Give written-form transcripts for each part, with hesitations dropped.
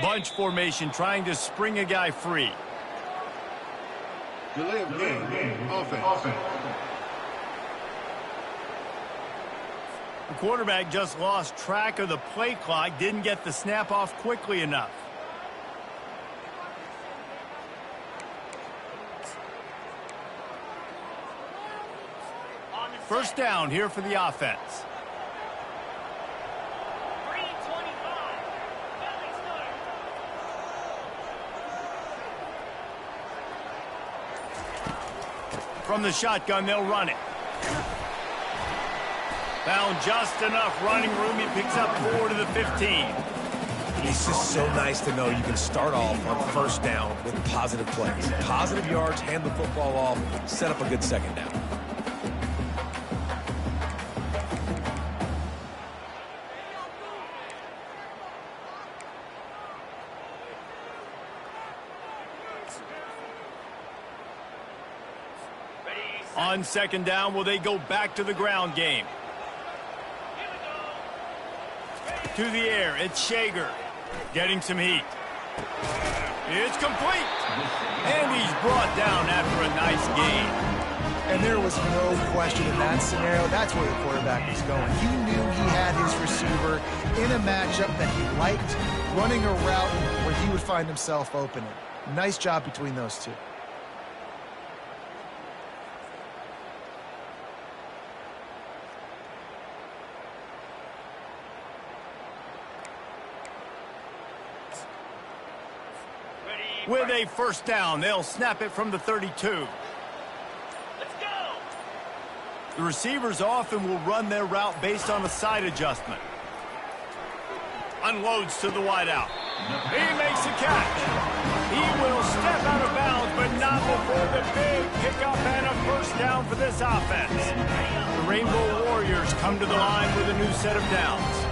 Bunch formation, trying to spring a guy free. Delay of game. Offense. The quarterback just lost track of the play clock, didn't get the snap off quickly enough. First down here for the offense. From the shotgun, they'll run it. Found just enough running room. He picks up 4 to the 15. It's just so nice to know you can start off on first down with positive plays. Positive yards, hand the football off, set up a good second down. On second down, will they go back to the ground game? To the air, it's Shager. Getting some heat. It's complete. And he's brought down after a nice gain. And there was no question in that scenario. That's where the quarterback was going. He knew he had his receiver in a matchup that he liked, running a route where he would find himself opening. Nice job between those two. With a first down, they'll snap it from the 32. Let's go. The receivers often will run their route based on a side adjustment. Unloads to the wideout. He makes a catch. He will step out of bounds, but not before the big pickup and a first down for this offense. The Rainbow Warriors come to the line with a new set of downs.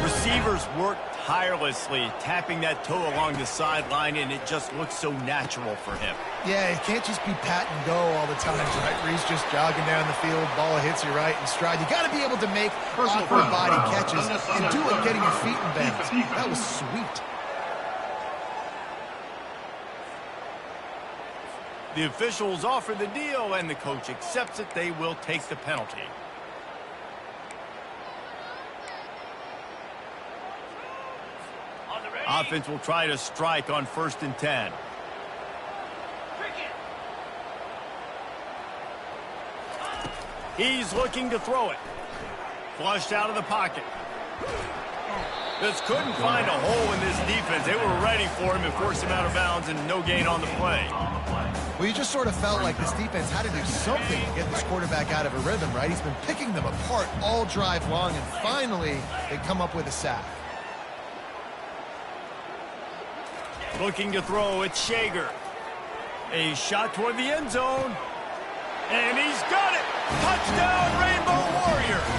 Receivers work tirelessly, tapping that toe along the sideline, and it just looks so natural for him. Yeah, it can't just be pat and go all the time, right? Where he's just jogging down the field, ball hits you right in stride. You got to be able to make awkward body catches and do it getting your feet in bounds. That was sweet. The officials offer the deal, and the coach accepts it. They will take the penalty. Offense will try to strike on 1st and 10. He's looking to throw it. Flushed out of the pocket. Just couldn't find a hole in this defense. They were ready for him and forced him out of bounds, and no gain on the play. Well, you just sort of felt like this defense had to do something to get this quarterback out of a rhythm, right? He's been picking them apart all drive long, and finally they come up with a sack. Looking to throw, it's Shager. A shot toward the end zone. And he's got it! Touchdown, Rainbow Warriors!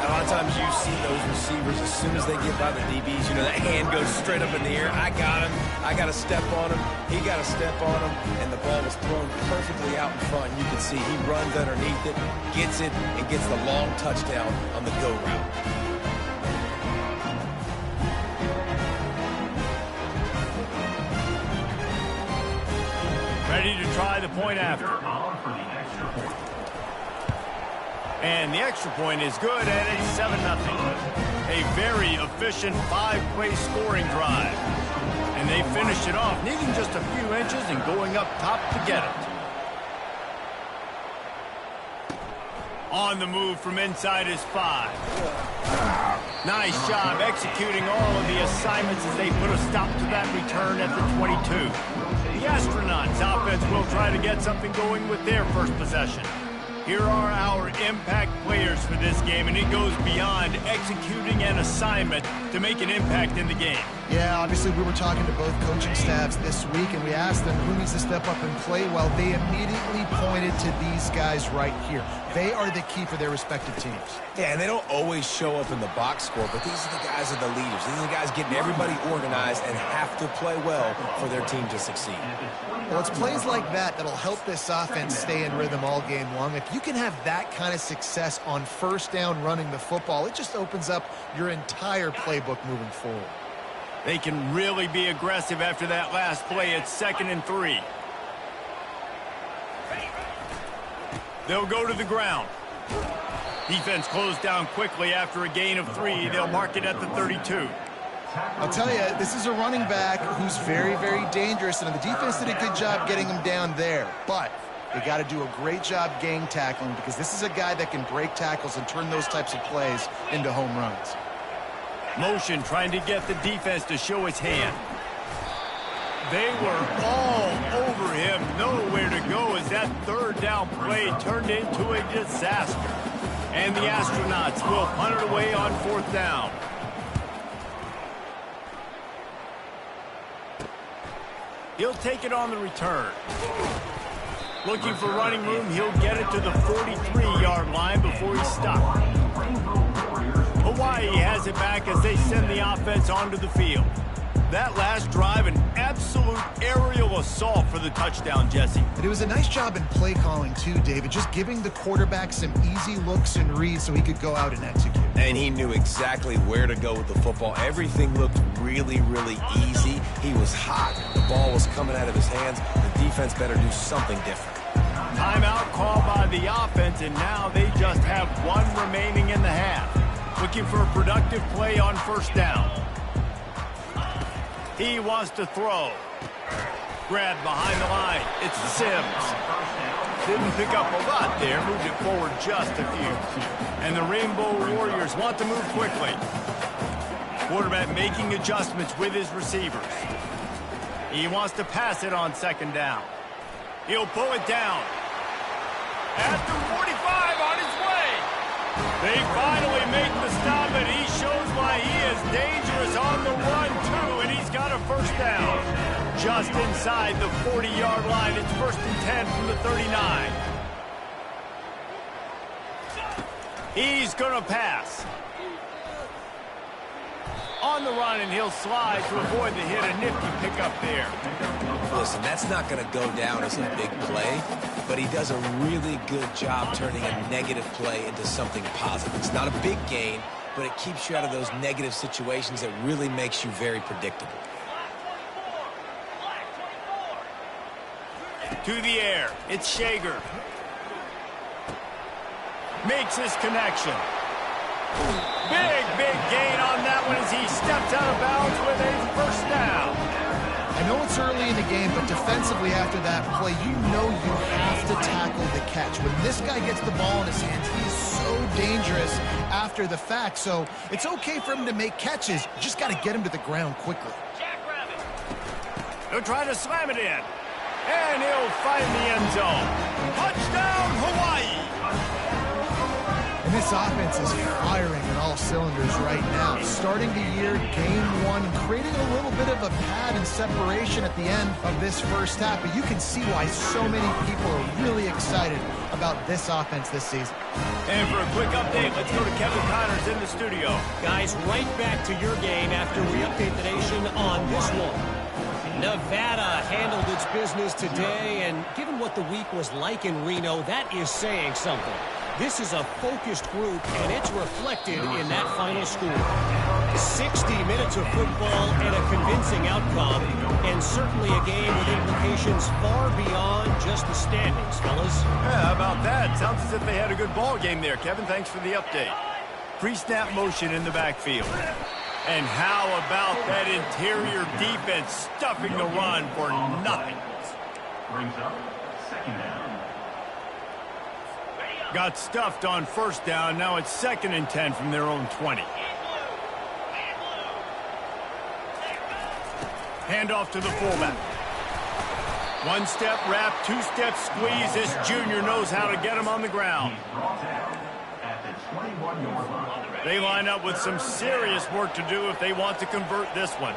A lot of times you see those receivers, as soon as they get by the DBs, you know, that hand goes straight up in the air. I got him. I got to step on him. He got to step on him. And the ball was thrown perfectly out in front. You can see he runs underneath it, gets it, and gets the long touchdown on the go route. Ready to try the point after. And the extra point is good, and it's 7-0. A very efficient 5-play scoring drive. And they finished it off, needing just a few inches and going up top to get it. On the move from inside his 5. Nice job executing all of the assignments as they put a stop to that return at the 22. The Astronauts offense will try to get something going with their first possession. Here are our impact players for this game, and it goes beyond executing an assignment to make an impact in the game. Yeah, obviously we were talking to both coaching staffs this week, and we asked them who needs to step up and play well. They immediately pointed to these guys right here. They are the key for their respective teams. Yeah, and they don't always show up in the box score, but these are the guys that are the leaders. These are the guys getting everybody organized and have to play well for their team to succeed. Well, it's plays like that that'll help this offense stay in rhythm all game long. If you can have that kind of success on first down running the football, it just opens up your entire playbook moving forward. They can really be aggressive after that last play. It's 2nd and 3. They'll go to the ground. Defense closed down quickly after a gain of 3. They'll mark it at the 32. I'll tell you, this is a running back who's very, very dangerous, and the defense did a good job getting him down there. But they got to do a great job gang tackling, because this is a guy that can break tackles and turn those types of plays into home runs. Motion trying to get the defense to show its hand. They were all over him, nowhere to go as that 3rd down play turned into a disaster. And the Astronauts will punt it away on 4th down. He'll take it on the return. Looking for running room, he'll get it to the 43-yard line before he's stopped. Hawaii has it back as they send the offense onto the field. That last drive, an absolute aerial assault for the touchdown, Jesse. But it was a nice job in play calling too, David, just giving the quarterback some easy looks and reads so he could go out and execute. And he knew exactly where to go with the football. Everything looked really, really easy. He was hot. The ball was coming out of his hands. The defense better do something different. Timeout called by the offense, and now they just have 1 remaining in the half. Looking for a productive play on 1st down. He wants to throw. Grabbed behind the line. It's Sims. Didn't pick up a lot there. Moved it forward just a few. And the Rainbow Warriors want to move quickly. Quarterback making adjustments with his receivers. He wants to pass it on 2nd down. He'll pull it down. At the 45 on his way. They finally make the stop, and he shows why he is dangerous on the run, too, and he's got a 1st down. Just inside the 40-yard line. It's 1st and 10 from the 39. He's going to pass. On the run, and he'll slide to avoid the hit. A nifty pickup there. Listen, that's not going to go down as a big play, but he does a really good job turning a negative play into something positive. It's not a big gain, but it keeps you out of those negative situations that really makes you very predictable. To the air. It's Shager. Makes his connection. Big gain on that one as he steps out of bounds with a 1st down. I know it's early in the game, but defensively after that play, you know you have to tackle the catch. When this guy gets the ball in his hands, he's so dangerous after the fact. So it's okay for him to make catches. You just got to get him to the ground quickly. He'll try to slam it in. And he'll find the end zone. Touchdown, Hawaii! And this offense is firing on all cylinders right now. Starting the year, game 1, and creating a little bit of a pad and separation at the end of this 1st half. But you can see why so many people are really excited about this offense this season. And for a quick update, let's go to Kevin Connors in the studio. Guys, right back to your game after we update the nation on this one. Nevada handled its business today, and given what the week was like in Reno, that is saying something. This is a focused group, and it's reflected in that final score. 60 minutes of football and a convincing outcome, and certainly a game with implications far beyond just the standings, fellas. Yeah, how about that? Sounds as if they had a good ball game there. Kevin, thanks for the update. Pre-snap motion in the backfield. And how about that interior defense stuffing the run for nothing? Brings up 2nd down. Got stuffed on 1st down. Now it's 2nd and 10 from their own 20. Handoff to the fullback. 1-step wrap, 2-step squeeze. This junior knows how to get him on the ground. He's brought down at the 21-yard line. They line up with some serious work to do if they want to convert this one.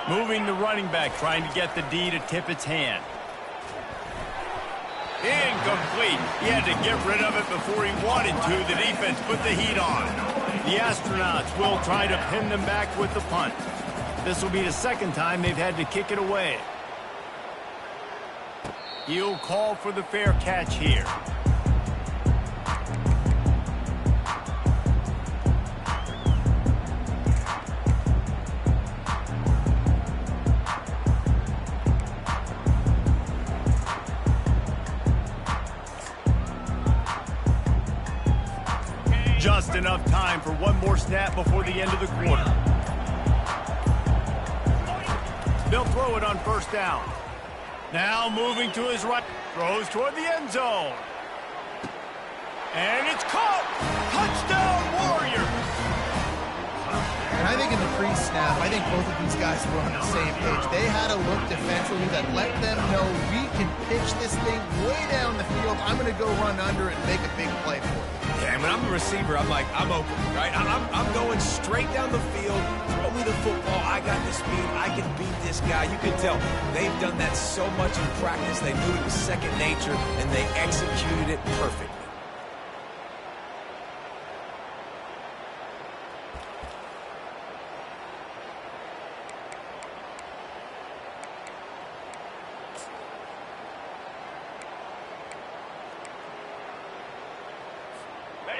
Moving the running back, trying to get the D to tip its hand. Incomplete. He had to get rid of it before he wanted to. The defense put the heat on. The Astronauts will try to pin them back with the punt. This will be the 2nd time they've had to kick it away. He'll call for the fair catch here. enough time for one more snap before the end of the quarter. They'll throw it on first down. Now moving to his right. Throws toward the end zone. And it's caught! Touchdown, Warriors! And I think in the pre-snap, I think both of these guys were on the same page. They had a look defensively that let them know we can pitch this thing way down the field. I'm going to go run under it and make a big play for it. Yeah, and when I'm the receiver, I'm like, I'm open, right? I'm going straight down the field. Throw me the football. I got the speed. I can beat this guy. You can tell they've done that so much in practice. They knew it was second nature, and they executed it perfectly.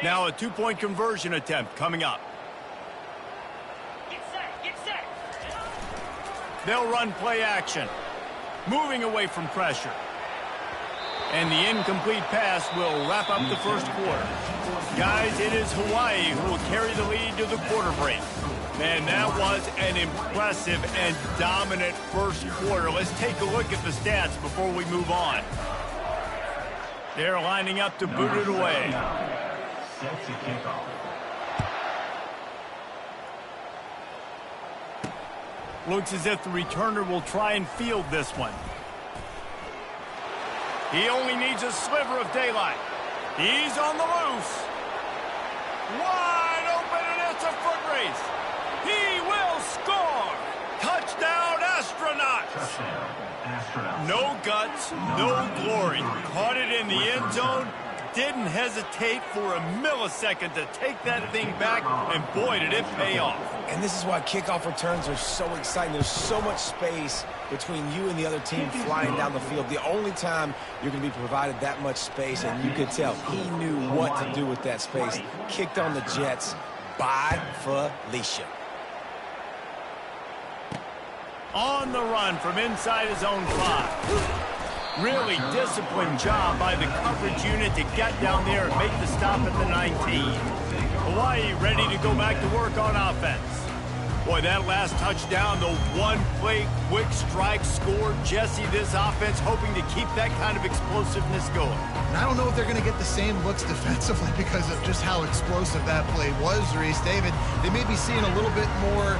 Now a two-point conversion attempt coming up. Get set, get set. They'll run play action, moving away from pressure. And the incomplete pass will wrap up the first quarter. Guys, it is Hawaii who will carry the lead to the quarter break. Man, that was an impressive and dominant first quarter. Let's take a look at the stats before we move on. They're lining up to boot it away. Set to kick off. Looks as if the returner will try and field this one. He only needs a sliver of daylight. He's on the loose. Wide open, and it's a foot race. He will score. Touchdown, Astronauts. Touchdown, Astronauts. No guts, no glory. Caught it in the end zone. Didn't hesitate for a millisecond to take that thing back, and boy, did it pay off. And this is why kickoff returns are so exciting. There's so much space between you and the other team flying down the field. The only time you're going to be provided that much space, and you could tell he knew what to do with that space. Kicked on the Jets by Felicia. On the run from inside his own 5. Really disciplined job by the coverage unit to get down there and make the stop at the 19. Hawaii ready to go back to work on offense. Boy, that last touchdown, the one-play quick strike score. Jesse, this offense hoping to keep that kind of explosiveness going. And I don't know if they're going to get the same looks defensively because of just how explosive that play was, Reese. David, they may be seeing a little bit more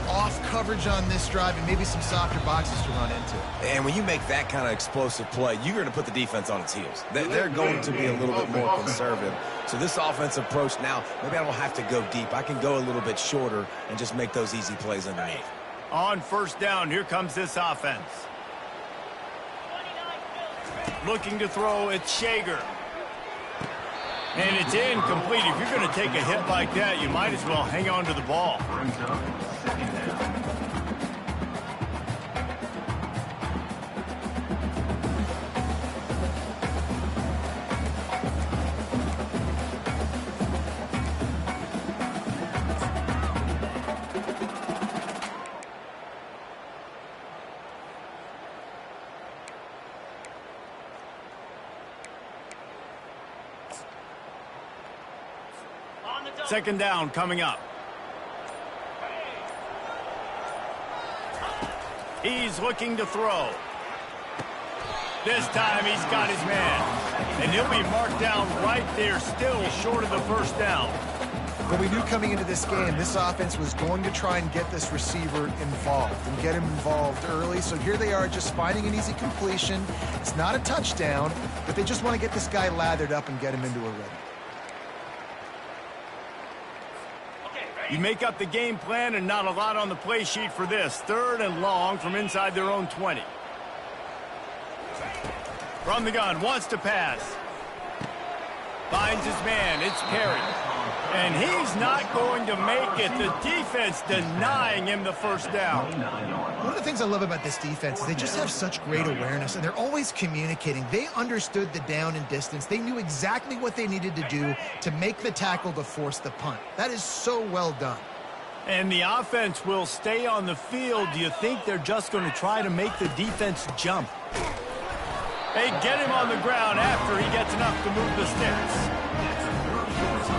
off coverage on this drive and maybe some softer boxes to run into. And when you make that kind of explosive play, you're going to put the defense on its heels. They're going to be a little bit more conservative. So this offensive approach now, maybe I don't have to go deep. I can go a little bit shorter and just make those easy plays underneath. On first down, here comes this offense. Looking to throw, it's Shager. And it's incomplete. If you're going to take a hit like that, you might as well hang on to the ball. Brings up second down. Second down coming up. He's looking to throw. This time he's got his man. And he'll be marked down right there, still short of the first down. But we knew coming into this game, this offense was going to try and get this receiver involved and get him involved early. So here they are just finding an easy completion. It's not a touchdown, but they just want to get this guy lathered up and get him into a rhythm. You make up the game plan and not a lot on the play sheet for this. Third and long from inside their own 20. From the gun, wants to pass. Finds his man, it's Perry. And he's not going to make it. The defense denying him the first down. One of the things I love about this defense is they just have such great awareness, and they're always communicating. They understood the down and distance. They knew exactly what they needed to do to make the tackle to force the punt. That is so well done. And the offense will stay on the field. Do you think they're just going to try to make the defense jump? They get him on the ground after he gets enough to move the sticks.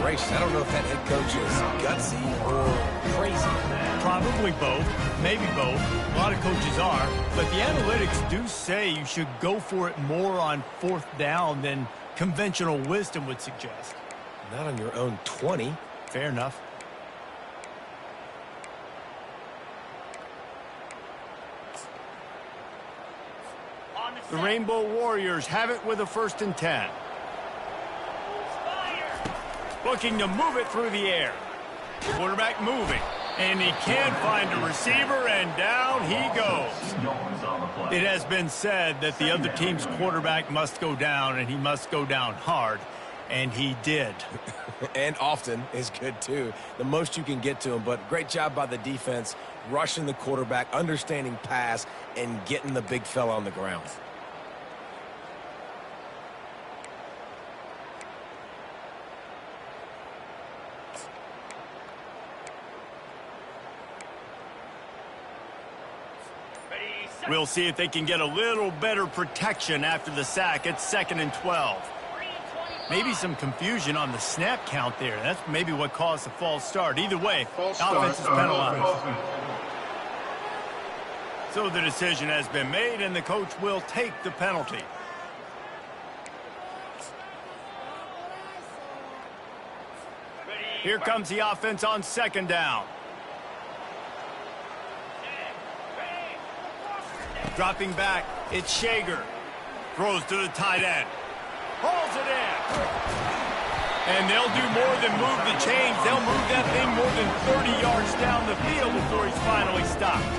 gracious. I don't know if that head coach is gutsy or crazy. Probably both, maybe both. A lot of coaches are, but the analytics do say you should go for it more on 4th down than conventional wisdom would suggest. Not on your own 20. Fair enough. The Rainbow Warriors have it with a 1st and 10. Looking to move it through the air. Quarterback moving. And he can't find a receiver, and down he goes. It has been said that the other team's quarterback must go down, and he must go down hard. And he did. And often is good, too. The most you can get to him, but great job by the defense, rushing the quarterback, understanding pass, and getting the big fella on the ground. We'll see if they can get a little better protection after the sack. It's 2nd and 12. Maybe some confusion on the snap count there. That's maybe what caused the false start. Either way, offense is penalized. So the decision has been made, and the coach will take the penalty. Here comes the offense on 2nd down. Dropping back, it's Shager. Throws to the tight end. Hauls it in. And they'll do more than move the chains. They'll move that thing more than 30 yards down the field before he's finally stopped.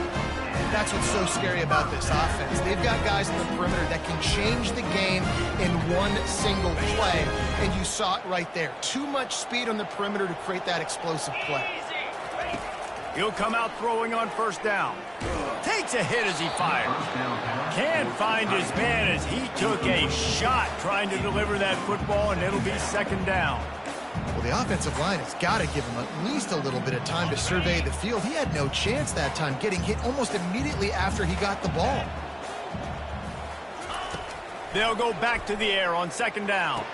That's what's so scary about this offense. They've got guys in the perimeter that can change the game in one single play. And you saw it right there. Too much speed on the perimeter to create that explosive play. He'll come out throwing on 1st down. Takes a hit as he fires. Can't find his man as he took a shot trying to deliver that football, and it'll be 2nd down. Well, the offensive line has got to give him at least a little bit of time to survey the field. He had no chance that time, getting hit almost immediately after he got the ball. They'll go back to the air on 2nd down.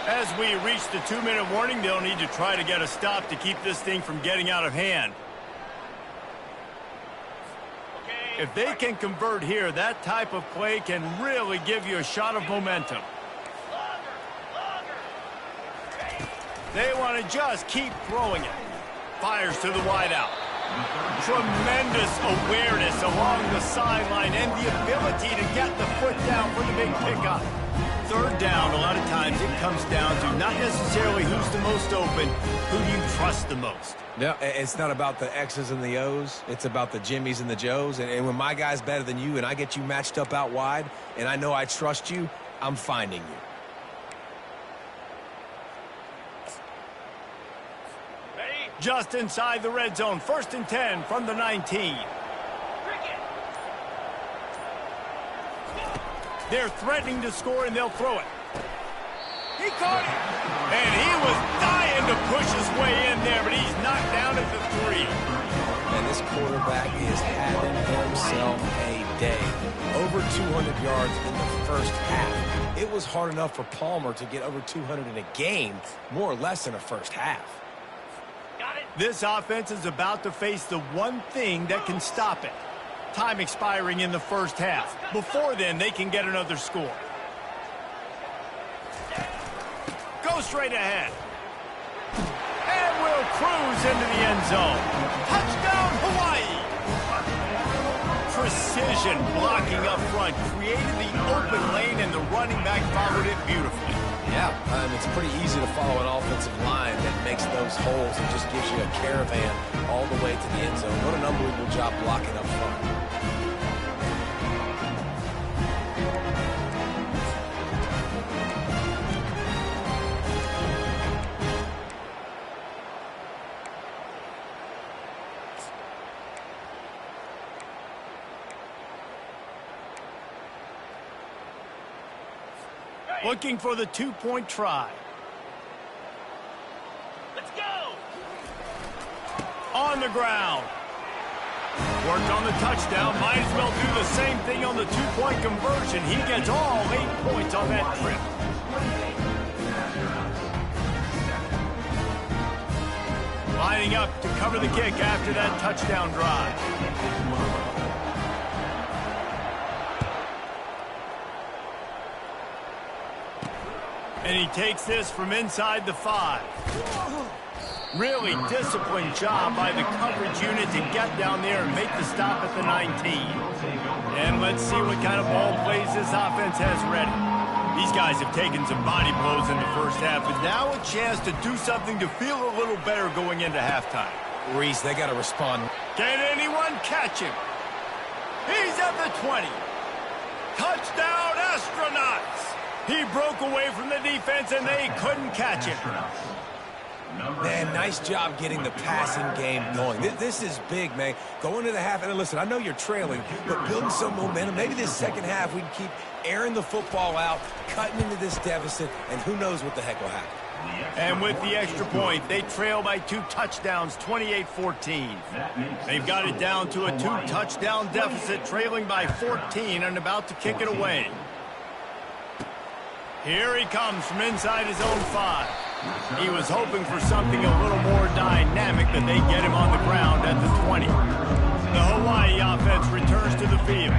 As we reach the 2-minute warning, they'll need to try to get a stop to keep this thing from getting out of hand. If they can convert here, that type of play can really give you a shot of momentum. They want to just keep throwing it. Fires to the wideout. Tremendous awareness along the sideline and the ability to get the foot down for the big pickup. 3rd down, a lot of times it comes down to not necessarily who's the most open, who you trust the most. No, it's not about the X's and the O's. It's about the Jimmys and the Joes. And when my guy's better than you and I get you matched up out wide and I know I trust you, I'm finding you. Just inside the red zone, 1st and 10 from the 19. They're threatening to score, and they'll throw it. He caught it. And he was dying to push his way in there, but he's knocked down at the 3. And this quarterback is having himself a day. Over 200 yards in the 1st half. It was hard enough for Palmer to get over 200 in a game, more or less in a 1st half. This offense is about to face the one thing that can stop it. Time expiring in the 1st half. Before then, they can get another score. Go straight ahead. And will cruise into the end zone. Touchdown, Hawaii! Precision blocking up front created the open lane, and the running back followed it beautifully. Yeah, it's pretty easy to follow an offensive line that makes those holes and just gives you a caravan all the way to the end zone. What an unbelievable job blocking up front. Looking for the 2-point try. Let's go! On the ground. Worked on the touchdown. Might as well do the same thing on the 2-point conversion. He gets all 8 points on that trip. Lining up to cover the kick after that touchdown drive. And he takes this from inside the 5. Really disciplined job by the coverage unit to get down there and make the stop at the 19. And let's see what kind of ball plays this offense has ready. These guys have taken some body blows in the first half, but now a chance to do something to feel a little better going into halftime. Reese, they got to respond. Can anyone catch him? He's at the 20. Touchdown, Astronauts! He broke away from the defense, and they couldn't catch him. Man, nice job getting the passing game going. This is big, man. Going to the half, and listen, I know you're trailing, but building some momentum. Maybe this second half we can keep airing the football out, cutting into this deficit, and who knows what the heck will happen. And with the extra point, they trail by 2 touchdowns, 28-14. They've got it down to a 2-touchdown deficit, trailing by 14 and about to kick it away. Here he comes from inside his own 5. He was hoping for something a little more dynamic, that they get him on the ground at the 20. The Hawaii offense returns to the field.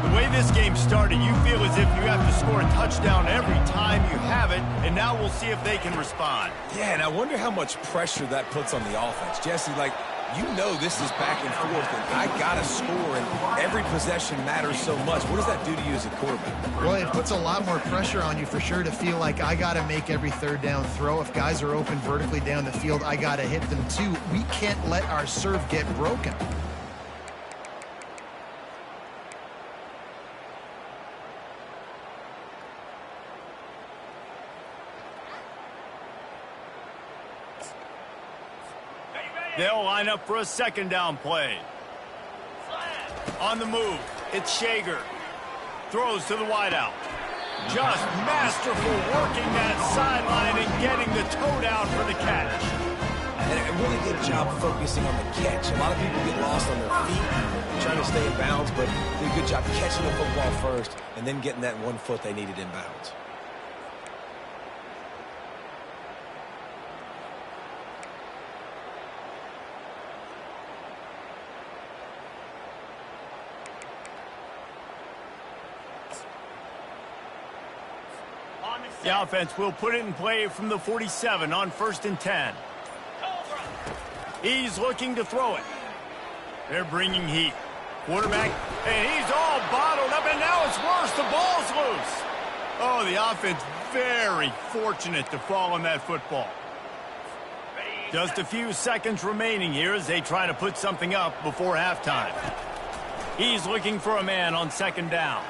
The way this game started, you feel as if you have to score a touchdown every time you have it, and now we'll see if they can respond. Yeah, and I wonder how much pressure that puts on the offense. Jesse, like, you know this is back and forth, and I got to score, and every possession matters so much. What does that do to you as a quarterback? Well, it puts a lot more pressure on you for sure to feel like I got to make every third down throw. If guys are open vertically down the field, I got to hit them too. We can't let our serve get broken. They'll line up for a second down play. On the move, it's Shager. Throws to the wideout. Just masterful working that sideline and getting the toe down for the catch. And a really good job focusing on the catch. A lot of people get lost on their feet, trying to stay in bounds, but did a good job catching the football first and then getting that 1 foot they needed in bounds. The offense will put it in play from the 47 on 1st and 10. He's looking to throw it. They're bringing heat. Quarterback, and he's all bottled up, and now it's worse. The ball's loose. Oh, the offense very fortunate to fall on that football. Just a few seconds remaining here as they try to put something up before halftime. He's looking for a man on 2nd down.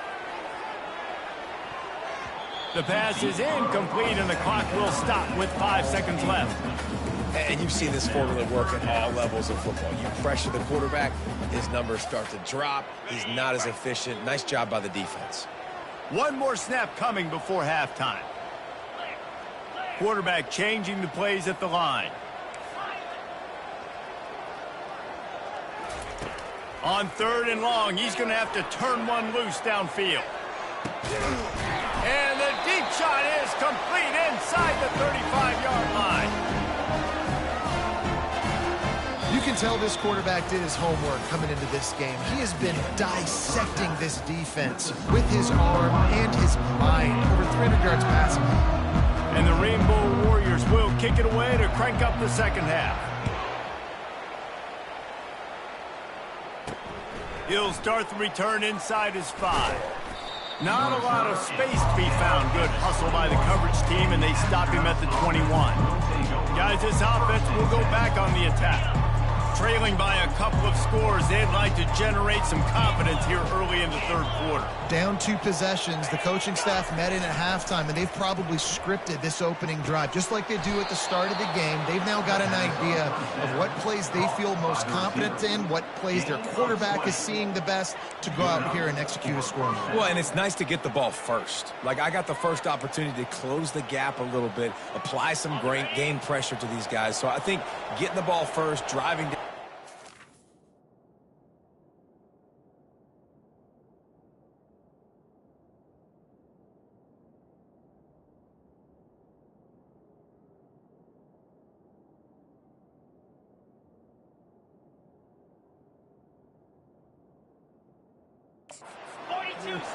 The pass is incomplete, and the clock will stop with 5 seconds left. And you've seen this formula work at all levels of football. You pressure the quarterback, his numbers start to drop. He's not as efficient. Nice job by the defense. One more snap coming before halftime. Quarterback changing the plays at the line. On 3rd and long, he's going to have to turn one loose downfield. And the deep shot is complete inside the 35-yard line. You can tell this quarterback did his homework coming into this game. He has been dissecting this defense with his arm and his mind. Over 300 yards passing. And the Rainbow Warriors will kick it away to crank up the second half. He'll start the return inside his 5. Not a lot of space to be found. Good hustle by the coverage team, and they stop him at the 21. Guys, this offense will go back on the attack. Trailing by a couple of scores, they'd like to generate some confidence here early in the 3rd quarter. Down 2 possessions. The coaching staff met in at halftime, and they've probably scripted this opening drive, just like they do at the start of the game. They've now got an idea of what plays they feel most confident in, what plays their quarterback is seeing the best to go out here and execute a score. Well, and it's nice to get the ball first. Like, I got the first opportunity to close the gap a little bit, apply some game pressure to these guys. So I think getting the ball first, driving down.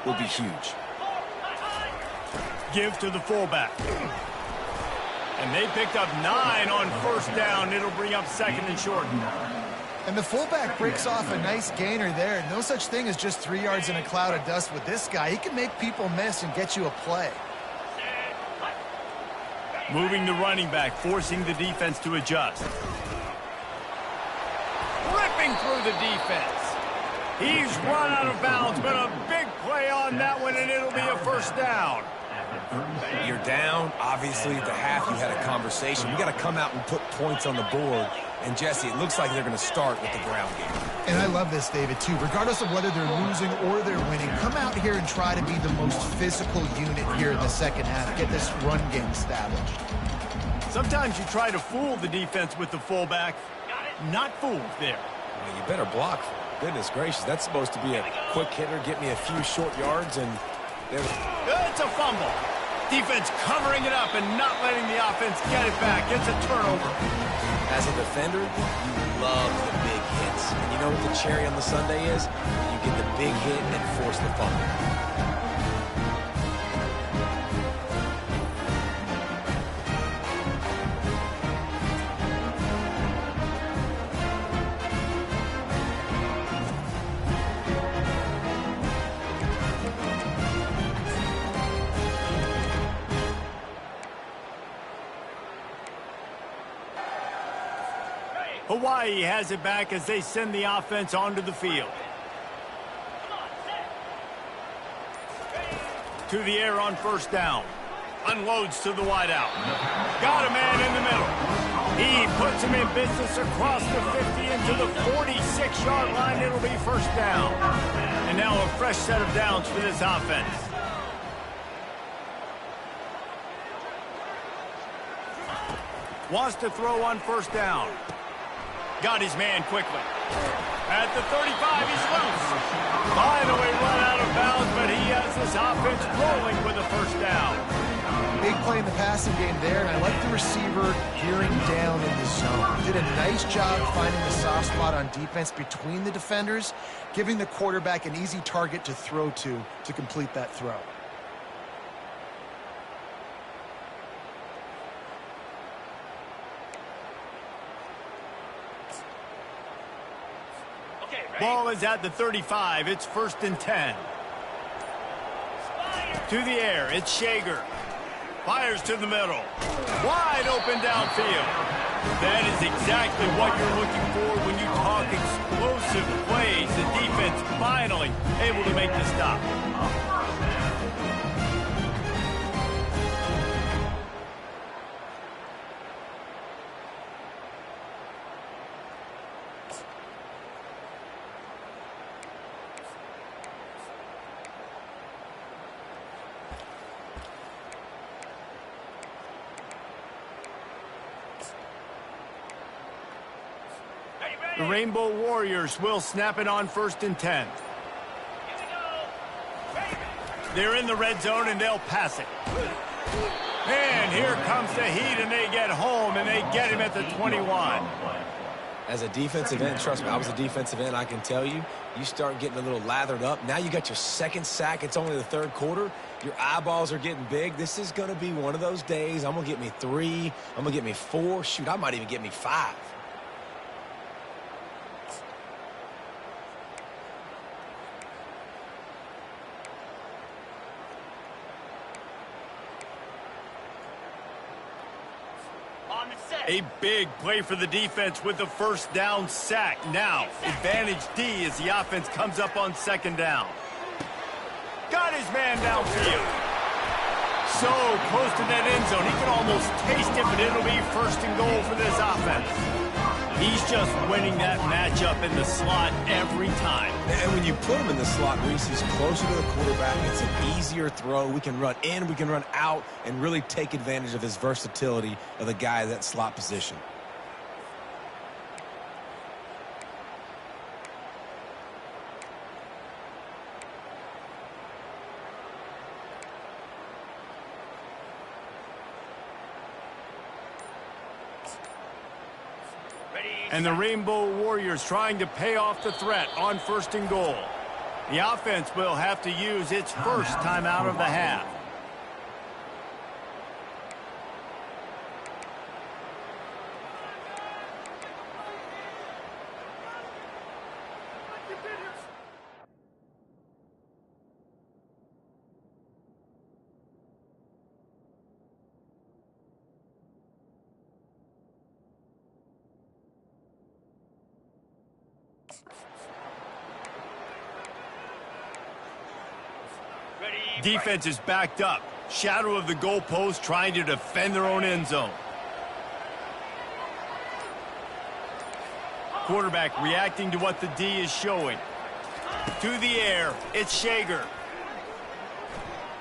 will be huge. Give to the fullback. And they picked up 9 on first down. It'll bring up second and short. And the fullback breaks off a nice gainer there. No such thing as just 3 yards in a cloud of dust with this guy. He can make people miss and get you a play. Moving the running back, forcing the defense to adjust. Ripping through the defense. He's run out of bounds, but a big play on that one, and it'll be a first down. You're down. Obviously, at the half, you had a conversation. You got to come out and put points on the board. And, Jesse, it looks like they're going to start with the ground game. And I love this, David, too. Regardless of whether they're losing or they're winning, come out here and try to be the most physical unit here in the second half. Get this run game established. Sometimes you try to fool the defense with the fullback. Not fooled there. Well, you better block. Goodness gracious, that's supposed to be a quick hitter, get me a few short yards, and there's... It's a fumble. Defense covering it up and not letting the offense get it back. It's a turnover. As a defender, you love the big hits. And you know what the cherry on the sundae is? You get the big hit and force the fumble. Hawaii has it back as they send the offense onto the field. To the air on first down. Unloads to the wideout. Got a man in the middle. He puts him in business across the 50 into the 46-yard line. It'll be first down. And now a fresh set of downs for this offense. Wants to throw on first down. Got his man quickly. At the 35, he's loose. Finally run out of bounds, but he has this offense rolling with a first down. Big play in the passing game there, and I like the receiver gearing down in the zone. Did a nice job finding the soft spot on defense between the defenders, giving the quarterback an easy target to throw to complete that throw. Ball is at the 35. It's first and 10. To the air. It's Shager. Fires to the middle. Wide open downfield. That is exactly what you're looking for when you talk explosive plays. The defense finally able to make the stop. The Rainbow Warriors will snap it on first and 10. They're in the red zone, and they'll pass it. And here comes the heat, and they get home, and they get him at the 21. As a defensive end, trust me, I was a defensive end, I can tell you, you start getting a little lathered up. Now you got your second sack. It's only the third quarter. Your eyeballs are getting big. This is going to be one of those days. I'm going to get me 3. I'm going to get me 4. Shoot, I might even get me 5. A big play for the defense with the first down sack. Now, advantage D as the offense comes up on second down. Got his man downfield. So close to that end zone. He can almost taste it, but it'll be first and goal for this offense. He's just winning that matchup in the slot every time. And when you put him in the slot, Reese, he's closer to the quarterback. It's an easier throw. We can run in, we can run out, and really take advantage of his versatility of the guy at that slot position. And the Rainbow Warriors trying to pay off the threat on first and goal. The offense will have to use its first timeout of the half. Defense is backed up. Shadow of the goalpost, trying to defend their own end zone. Quarterback reacting to what the D is showing. To the air, it's Shager.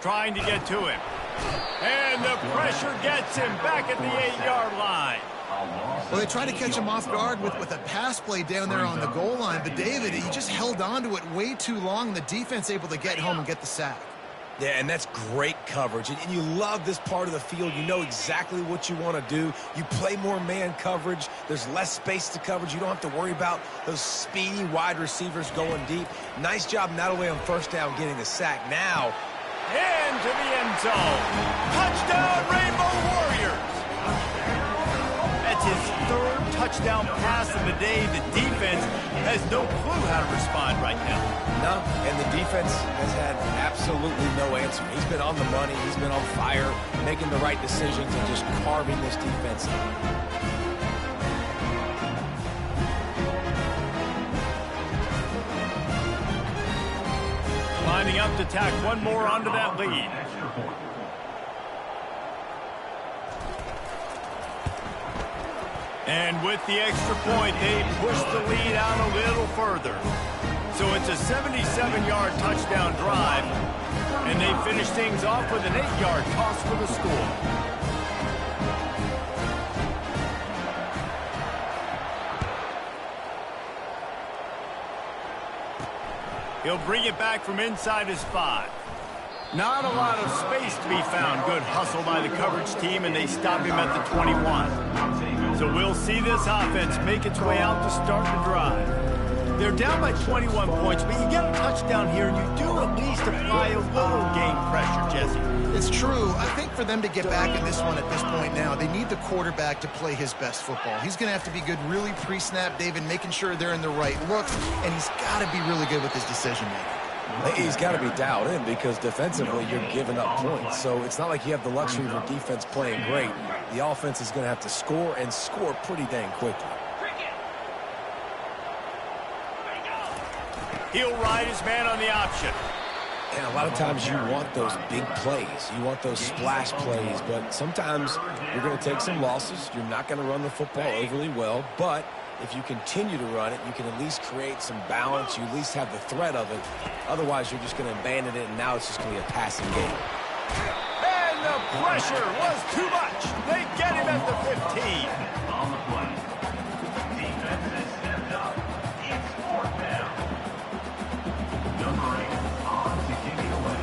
Trying to get to him. And the pressure gets him back at the 8-yard line. Well, they tried to catch him off guard with a pass play down there on the goal line, but David, he just held on to it way too long. The defense able to get home and get the sack. Yeah, and that's great coverage. And you love this part of the field. You know exactly what you want to do. You play more man coverage. There's less space to coverage. You don't have to worry about those speedy wide receivers going deep. Nice job not only on first down getting a sack, now into the end zone. Touchdown, Rainbow Warriors. That's his third touchdown pass of the day. The defense has no clue how to respond right now. No, and the defense has had absolutely no answer. He's been on the money. He's been on fire, making the right decisions and just carving this defense up. Lining up to tack one more onto that lead. And with the extra point, they push the lead out a little further. So it's a 77-yard touchdown drive, and they finish things off with an 8-yard toss for the score. He'll bring it back from inside his 5. Not a lot of space to be found. Good hustle by the coverage team, and they stop him at the 21. So we'll see this offense make its way out to start the drive. They're down by 21 points, but you get a touchdown here, and you do at least apply a little game pressure, Jesse. It's true. I think for them to get back in this one at this point now, they need the quarterback to play his best football. He's going to have to be good really pre-snap, David, making sure they're in the right looks, and he's got to be really good with his decision-making. He's got to be dialed in because defensively you're giving up points. So it's not like you have the luxury of your defense playing great. The offense is going to have to score and score pretty dang quickly. He'll ride his man on the option. And a lot of times you want those big plays. You want those splash plays. But sometimes you're going to take some losses. You're not going to run the football overly well. But if you continue to run it, you can at least create some balance. You at least have the threat of it. Otherwise, you're just going to abandon it, and now it's just going to be a passing game. And the pressure was too much. They get him at the 15. On the play. Defense has stepped up. It's fourth down. Number 8 on to kick it away.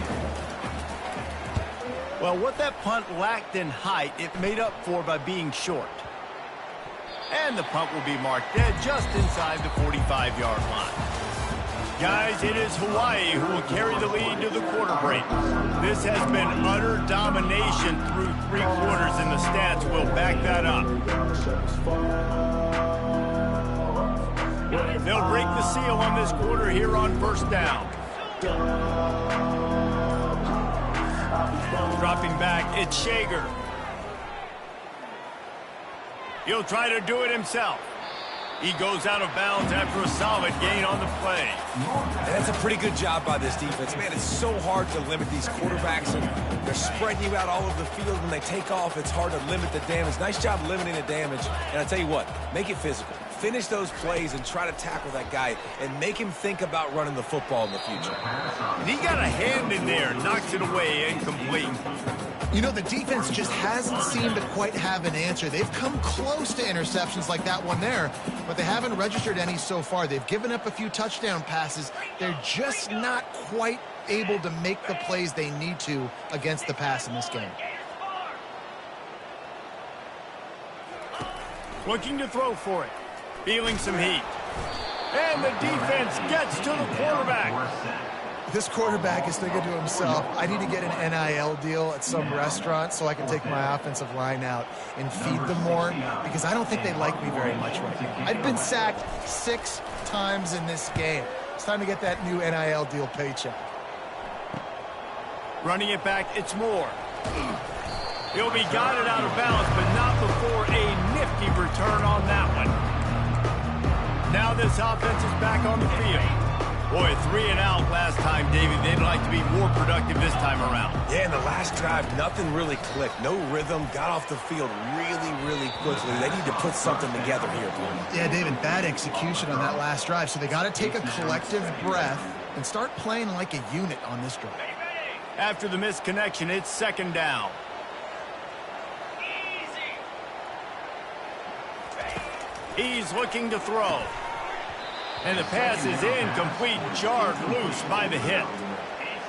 Well, what that punt lacked in height, it made up for by being short. And the punt will be marked dead just inside the 45-yard line. Guys, it is Hawaii who will carry the lead to the quarter break. This has been utter domination through 3 quarters, and the stats will back that up. They'll break the seal on this quarter here on first down. Dropping back, it's Shager. He'll try to do it himself. He goes out of bounds after a solid gain on the play. And that's a pretty good job by this defense. Man, it's so hard to limit these quarterbacks, and they're spreading you out all over the field. When they take off, it's hard to limit the damage. Nice job limiting the damage. And I tell you what, make it physical. Finish those plays and try to tackle that guy and make him think about running the football in the future. And he got a hand in there, knocks it away, incomplete. You know, the defense just hasn't seemed to quite have an answer. They've come close to interceptions like that one there, but they haven't registered any so far. They've given up a few touchdown passes. They're just not quite able to make the plays they need to against the pass in this game. Looking to throw for it. Feeling some heat. And the defense gets to the quarterback. This quarterback is thinking to himself, I need to get an NIL deal at some restaurant so I can take my offensive line out and feed them more, because I don't think they like me very much right now. I've been sacked 6 times in this game. It's time to get that new NIL deal paycheck. Running it back, it's Moore. He'll be guided out of bounds, but not before a nifty return on that one. Now this offense is back on the field. Boy, 3 and out last time, David. They'd like to be more productive this time around. Yeah, in the last drive, nothing really clicked. No rhythm, got off the field really quickly. They need to put something together here, Blue. Yeah, David, bad execution on that last drive, so they got to take a collective breath and start playing like a unit on this drive. After the missed connection, it's 2nd down. He's looking to throw. And the pass is incomplete, jarred loose by the hit.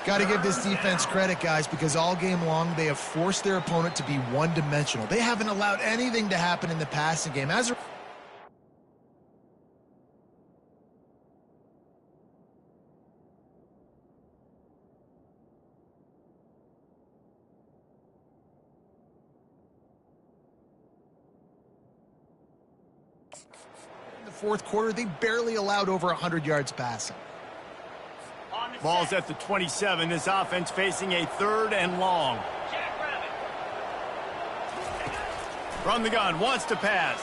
Got to give this defense credit, guys, because all game long they have forced their opponent to be one-dimensional. They haven't allowed anything to happen in the passing game. As a fourth quarter, they barely allowed over 100 yards passing. Ball's at the 27. This offense facing a 3rd and long. Run the gun, wants to pass.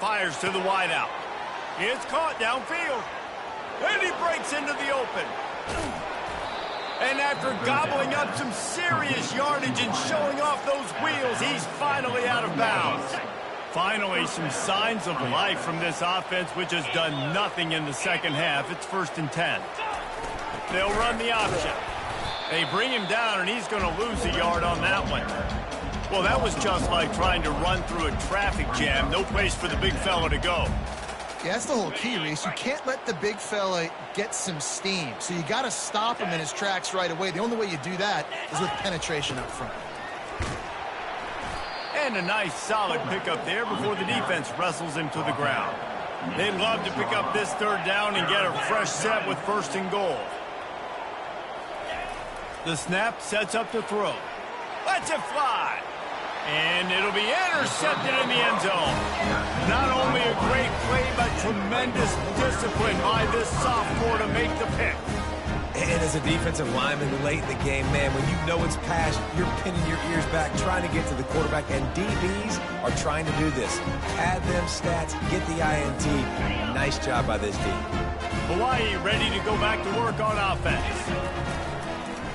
Fires to the wideout. It's caught downfield. And he breaks into the open. And after gobbling up some serious yardage and showing off those wheels, he's finally out of bounds. Finally, some signs of life from this offense, which has done nothing in the second half. It's 1st and 10. They'll run the option. They bring him down, and he's going to lose a yard on that one. Well, that was just like trying to run through a traffic jam. No place for the big fella to go. Yeah, that's the whole key, Reese. You can't let the big fella get some steam. So you got to stop him in his tracks right away. The only way you do that is with penetration up front. And a nice solid pickup there before the defense wrestles him to the ground. They'd love to pick up this 3rd down and get a fresh set with 1st and goal. The snap sets up the throw. Lets it fly. And it'll be intercepted in the end zone. Not only a great play, but tremendous discipline by this sophomore to make the pick. And as a defensive lineman late in the game, man, when you know it's passed, you're pinning your ears back, trying to get to the quarterback, and DBs are trying to do this. Add them stats, get the INT. Nice job by this D. Hawaii ready to go back to work on offense.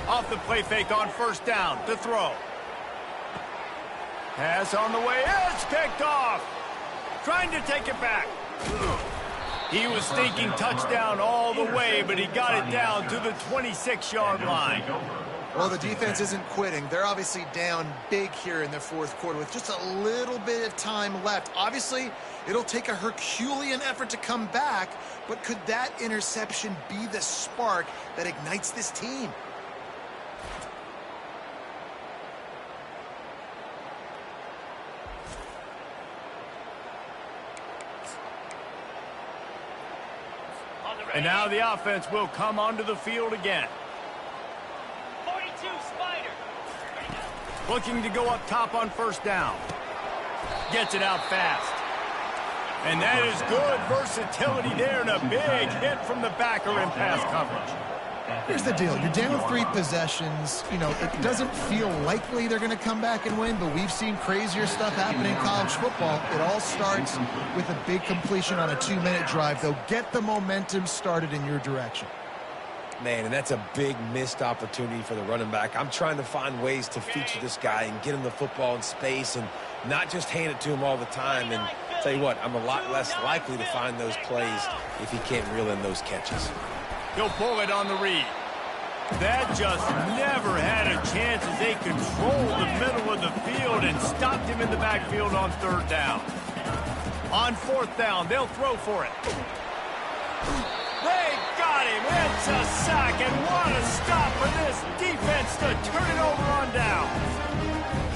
Off the play fake on 1st down to throw. Pass on the way, it's picked off. Trying to take it back. He was thinking touchdown all the way, but he got it down to the 26-yard line. Well, the defense isn't quitting. They're obviously down big here in the 4th quarter with just a little bit of time left. Obviously, it'll take a Herculean effort to come back, but could that interception be the spark that ignites this team? And now the offense will come onto the field again. 42 Spider. Looking to go up top on 1st down. Gets it out fast. And that is good versatility there, and a big hit from the backer in pass coverage. Here's the deal. You're down 3 possessions. You know, it doesn't feel likely they're going to come back and win, but we've seen crazier stuff happen in college football. It all starts with a big completion on a 2-minute drive. They'll get the momentum started in your direction. Man, and that's a big missed opportunity for the running back. I'm trying to find ways to feature this guy and get him the football in space and not just hand it to him all the time. And tell you what, I'm a lot less likely to find those plays if he can't reel in those catches. He'll pull it on the read. That just never had a chance as they controlled the middle of the field and stopped him in the backfield on 3rd down. On 4th down, they'll throw for it. They got him. It's a sack, and what a stop for this defense to turn it over on down.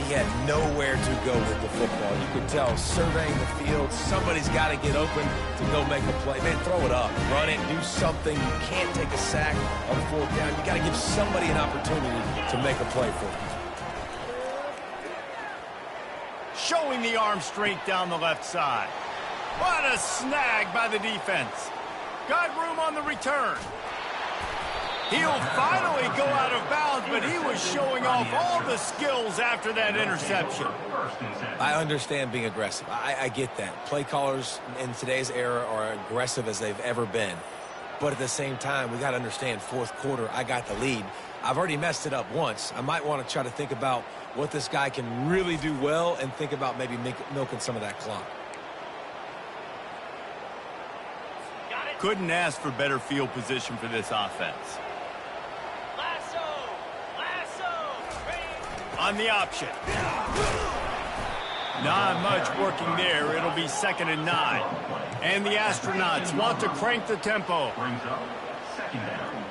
he had nowhere to go with the football. You could tell, surveying the field, somebody's got to get open to go make a play. Man, throw it up, run it, do something. You can't take a sack on 4th down. You got to give somebody an opportunity to make a play for you. Showing the arm strength down the left side. What a snag by the defense. Got room on the return. He'll finally go out of bounds, but he was showing off all the skills after that interception. I understand being aggressive. I get that. Play callers in today's era are aggressive as they've ever been. But at the same time, we got to understand 4th quarter, I got the lead. I've already messed it up once. I might want to try to think about what this guy can really do well and think about maybe milking some of that clock. Couldn't ask for better field position for this offense. On the option. Not much working there. It'll be 2nd and 9. And the Astronauts want to crank the tempo. Brings up 2nd down.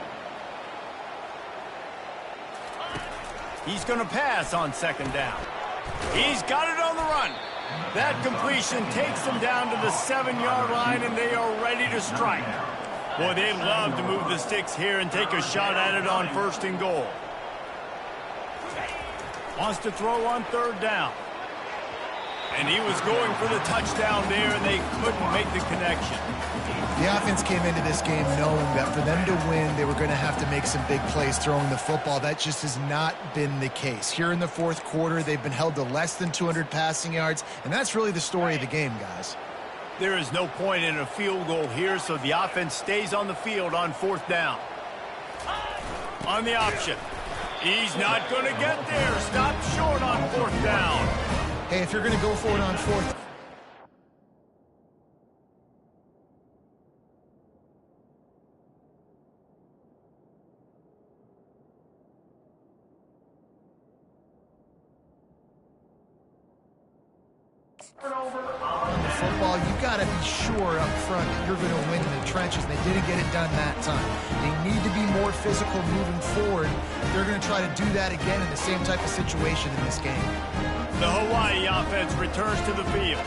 He's going to pass on 2nd down. He's got it on the run. That completion takes them down to the 7-yard line, and they are ready to strike. Boy, they love to move the sticks here and take a shot at it on 1st and goal. Wants to throw on 3rd down. And he was going for the touchdown there, and they couldn't make the connection. The offense came into this game knowing that for them to win, they were going to have to make some big plays throwing the football. That just has not been the case. Here in the 4th quarter, they've been held to less than 200 passing yards, and that's really the story of the game, guys. There is no point in a field goal here, so the offense stays on the field on 4th down. On the option. He's not going to get there. Stop short on 4th down. Hey, if you're going to go for it on 4th. Football, you got to be sure up front that you're going to win in the trenches. They didn't get it done that time. They need to be more physical moving forward. They're going to try to do that again in the same type of situation in this game. The Hawaii offense returns to the field.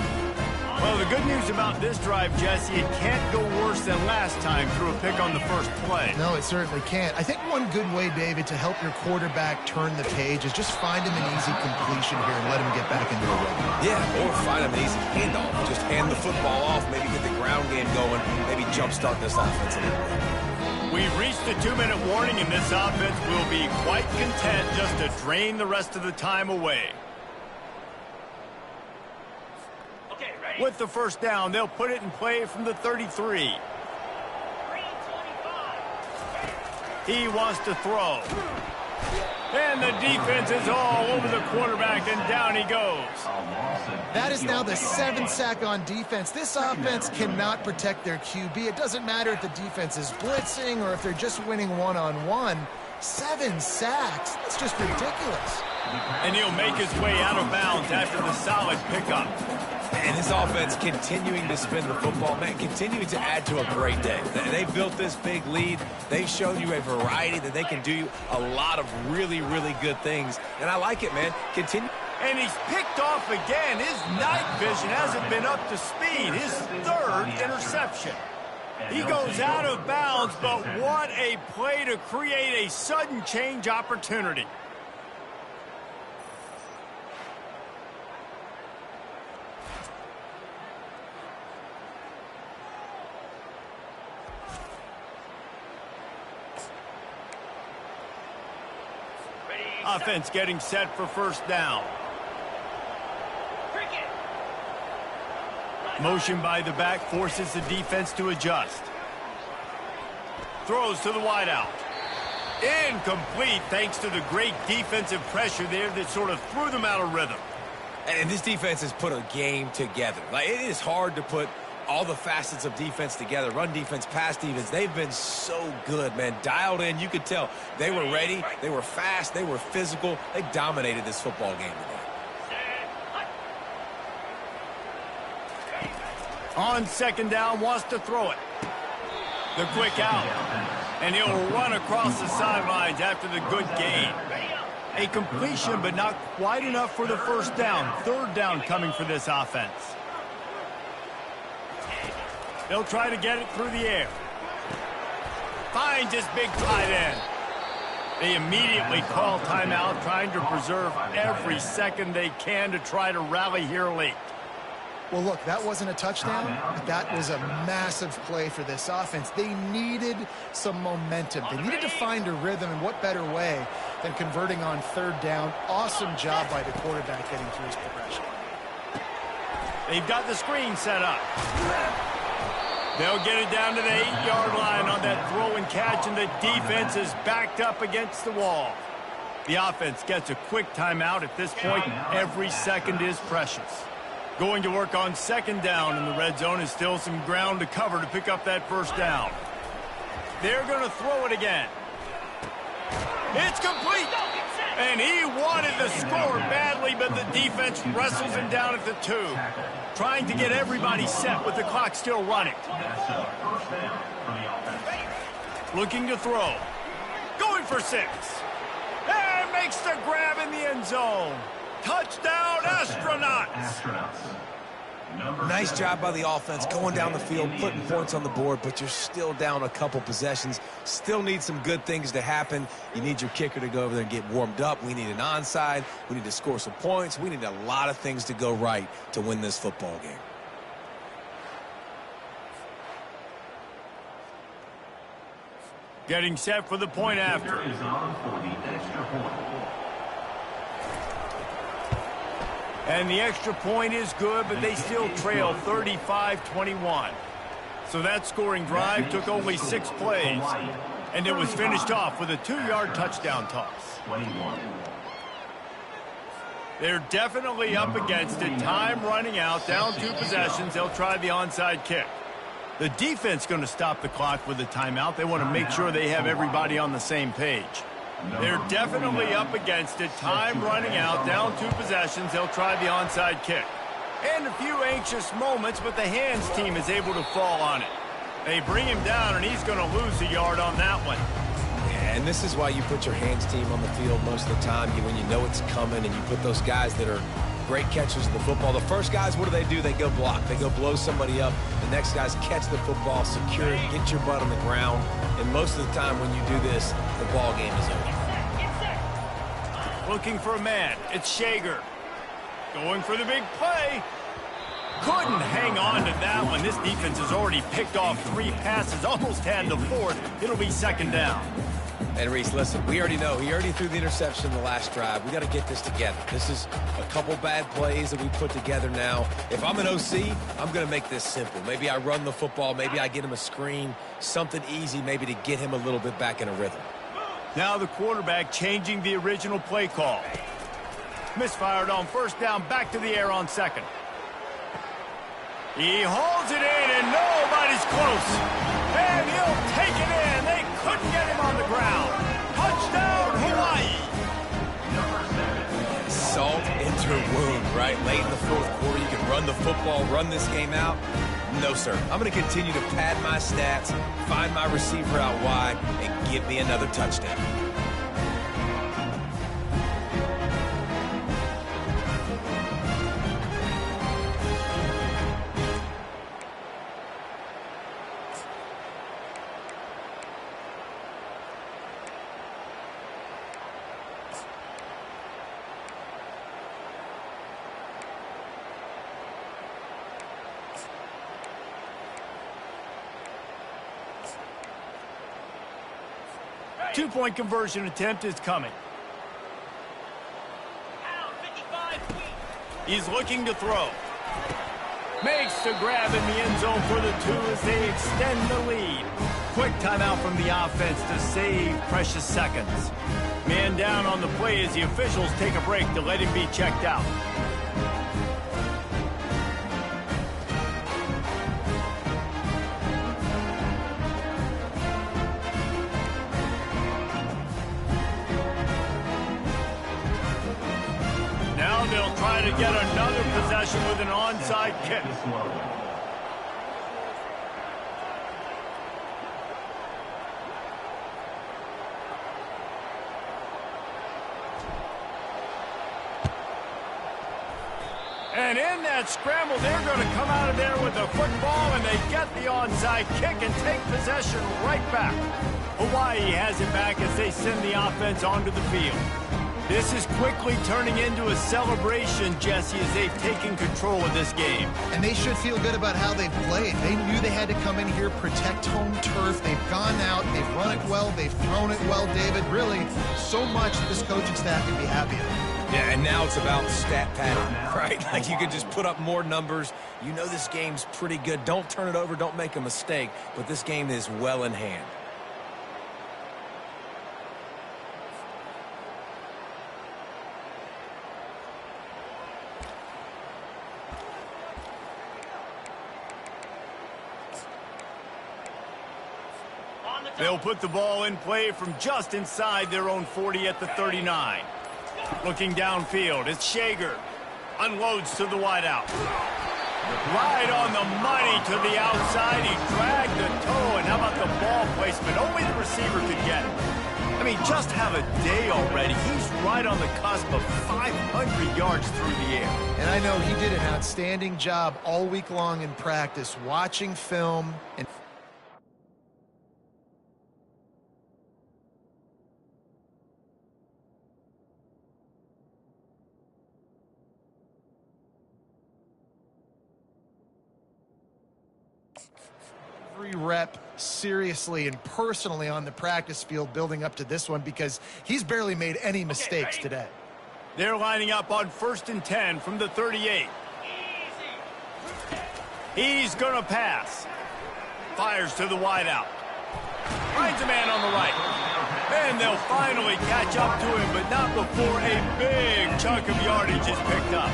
Well, the good news about this drive, Jesse, it can't go worse than last time through a pick on the first play. No, it certainly can't. I think one good way, David, to help your quarterback turn the page is just find him an easy completion here and let him get back into the run. Yeah, or find him an easy handoff. Just hand the football off, maybe get the ground game going, maybe jumpstart this offense a little bit. We've reached the 2-minute warning, and this offense will be quite content just to drain the rest of the time away. With the 1st down, they'll put it in play from the 33. He wants to throw. And the defense is all over the quarterback, and down he goes. That is now the 7th sack on defense. This offense cannot protect their QB. It doesn't matter if the defense is blitzing or if they're just winning one-on-one. 7 sacks? That's just ridiculous. And he'll make his way out of bounds after the solid pickup. And this offense continuing to spin the football, man, continuing to add to a great day. They built this big lead. They showed you a variety that they can do a lot of really, really good things. And I like it, man. Continue. And he's picked off again. His night vision hasn't been up to speed. His 3rd interception. He goes out of bounds, but what a play to create a sudden change opportunity. Offense getting set for 1st down. Motion by the back forces the defense to adjust. Throws to the wideout. Incomplete thanks to the great defensive pressure there that sort of threw them out of rhythm. And this defense has put a game together. Like, it is hard to put all the facets of defense together. Run defense, pass defense. They've been so good, man. Dialed in. You could tell they were ready. They were fast. They were physical. They dominated this football game today. On 2nd down, wants to throw it. The quick out. And he'll run across the sidelines after the good gain. A completion, but not quite enough for the first down. Third down coming for this offense. They'll try to get it through the air. Finds his big tight end. They immediately call timeout, trying to preserve every second they can to try to rally here late. Well, look, that wasn't a touchdown, but that was a massive play for this offense. They needed some momentum. They needed to find a rhythm, and what better way than converting on third down. Awesome job by the quarterback getting through his progression. They've got the screen set up. They'll get it down to the 8-yard line on that throw and catch, and the defense is backed up against the wall. The offense gets a quick timeout. At this point, every second is precious. Going to work on second down, and the red zone is still some ground to cover to pick up that first down. They're going to throw it again. It's complete. And he wanted to score badly, but the defense wrestles him down at the 2. Trying to get everybody set with the clock still running. Looking to throw. Going for 6. And makes the grab in the end zone. Touchdown, Astronauts! Nice job by the offense going down the field, putting points on the board, but you're still down a couple possessions. Still need some good things to happen. You need your kicker to go over there and get warmed up. We need an onside. We need to score some points. We need a lot of things to go right to win this football game. Getting set for the point after. And the extra point is good, but they still trail 35-21. So that scoring drive took only 6 plays, and it was finished off with a 2-yard touchdown toss. They're definitely up against it. Time running out, down 2 possessions. They'll try the onside kick. The defense going to stop the clock with a timeout. They want to make sure they have everybody on the same page. They're definitely up against it. Time running out, down 2 possessions. They'll try the onside kick. And a few anxious moments, but the hands team is able to fall on it. They bring him down, and he's going to lose a yard on that one. Yeah, and this is why you put your hands team on the field most of the time. When you know it's coming, and you put those guys that are great catchers of the football. The first guys, what do? They go block. They go blow somebody up. The next guys catch the football, secure it, get your butt on the ground. And most of the time when you do this, the ball game is over. Looking for a man. It's Shager. Going for the big play. Couldn't hang on to that one. This defense has already picked off 3 passes, almost had the 4th. It'll be second down. And Reese, listen, we already know. He already threw the interception the last drive. We got to get this together. This is a couple bad plays that we put together now. If I'm an OC, I'm going to make this simple. Maybe I run the football. Maybe I get him a screen. Something easy maybe to get him a little bit back in a rhythm. Now the quarterback changing the original play call. Misfired on first down, back to the air on second. He holds it in, and nobody's close. And he'll take it in. They couldn't get him on the ground. Touchdown, Hawaii. Salt into a wound, right? Late in the 4th quarter, you can run the football, run this game out. No, sir. I'm going to continue to pad my stats, find my receiver out wide, and give me another touchdown. Two-point conversion attempt is coming. He's looking to throw. Makes the grab in the end zone for the 2 as they extend the lead. Quick timeout from the offense to save precious seconds. Man down on the play as the officials take a break to let him be checked out. They'll try to get another possession with an onside kick. And in that scramble, they're going to come out of there with the football, and they get the onside kick and take possession right back. Hawaii has it back as they send the offense onto the field. This is quickly turning into a celebration, Jesse, as they've taken control of this game. And they should feel good about how they've played. They knew they had to come in here, protect home turf. They've gone out, they've run it well, they've thrown it well, David. Really, so much this coaching staff can be happy about. Yeah, and now it's about stat padding, right? Like you can just put up more numbers. You know this game's pretty good. Don't turn it over, don't make a mistake. But this game is well in hand. They'll put the ball in play from just inside their own 40 at the 39. Looking downfield, it's Shager. Unloads to the wideout. Right on the money to the outside. He dragged the toe, and how about the ball placement? Only the receiver could get it. I mean, just have a day already. He's right on the cusp of 500 yards through the air. And I know he did an outstanding job all week long in practice, watching film and every rep seriously and personally on the practice field building up to this one because he's barely made any mistakes today. They're lining up on 1st and 10 from the 38. He's going to pass. Fires to the wideout. Finds a man on the right. And they'll finally catch up to him, but not before a big chunk of yardage is picked up.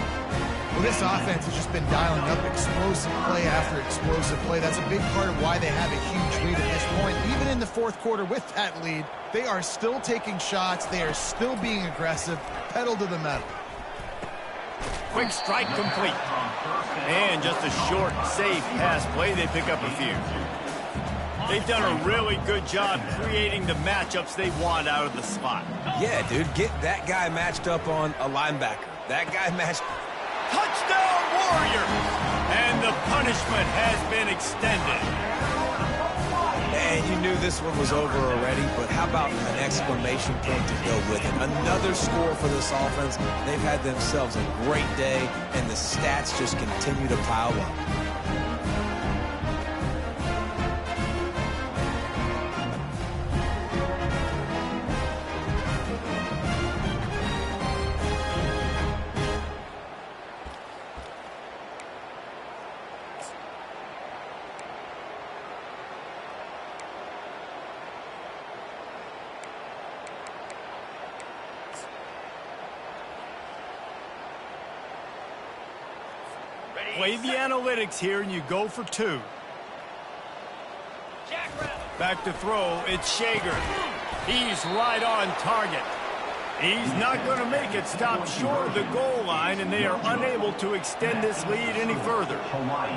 Well, this offense has just been dialing up explosive play after explosive play. That's a big part of why they have a huge lead at this point. Even in the fourth quarter with that lead, they are still taking shots. They are still being aggressive. Pedal to the metal. Quick strike complete. And just a short, safe pass play. They pick up a few. They've done a really good job creating the matchups they want out of the slot. Yeah, dude, get that guy matched up on a linebacker. That guy matched... Touchdown, Warriors! And the punishment has been extended. And you knew this one was over already, but how about an exclamation point to go with it? Another score for this offense. They've had themselves a great day, and the stats just continue to pile up. Play the analytics here, and you go for 2. Back to throw, it's Shager. He's right on target. He's not going to make it stop short of the goal line, and they are unable to extend this lead any further.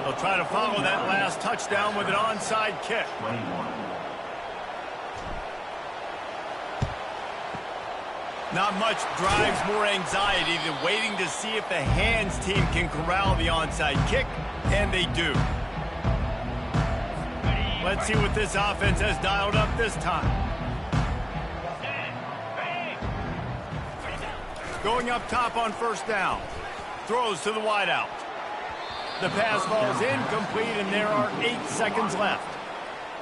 They'll try to follow that last touchdown with an onside kick. Not much drives more anxiety than waiting to see if the hands team can corral the onside kick, and they do. Let's see what this offense has dialed up this time. Going up top on 1st down. Throws to the wideout. The pass falls incomplete, and there are 8 seconds left.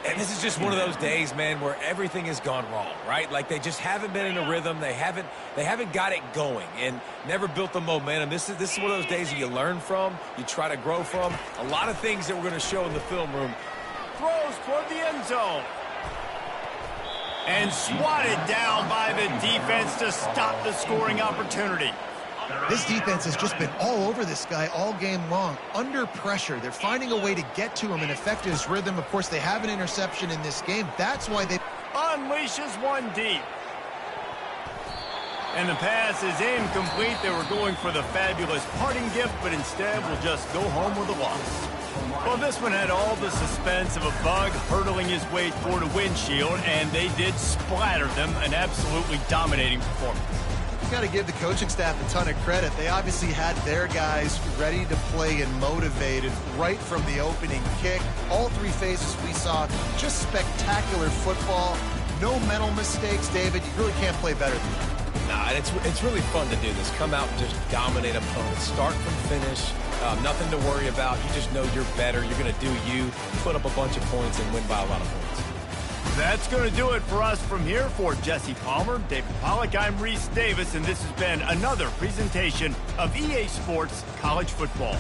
And this is just one of those days, man, where everything has gone wrong, right? Like they just haven't been in a rhythm. They haven't got it going and never built the momentum. This is one of those days that you learn from, you try to grow from. A lot of things that we're going to show in the film room. Throws toward the end zone. And swatted down by the defense to stop the scoring opportunity. This defense has just been all over this guy all game long. Under pressure. They're finding a way to get to him and affect his rhythm. Of course, they have an interception in this game. That's why they... Unleashes one deep. And the pass is incomplete. They were going for the fabulous parting gift, but instead will just go home with a loss. Well, this one had all the suspense of a bug hurtling his way toward a windshield, and they did splatter them. An absolutely dominating performance. got to give the coaching staff a ton of credit. They obviously had their guys ready to play and motivated right from the opening kick. All three phases we saw, just spectacular football. No mental mistakes, David. You really can't play better than that. Nah, it's really fun to do this. Come out and just dominate opponents. Start from finish. Nothing to worry about. You just know you're better. You're going to do you. Put up a bunch of points and win by a lot of points. That's going to do it for us from here. For Jesse Palmer, David Pollack, I'm Reese Davis, and this has been another presentation of EA Sports College Football.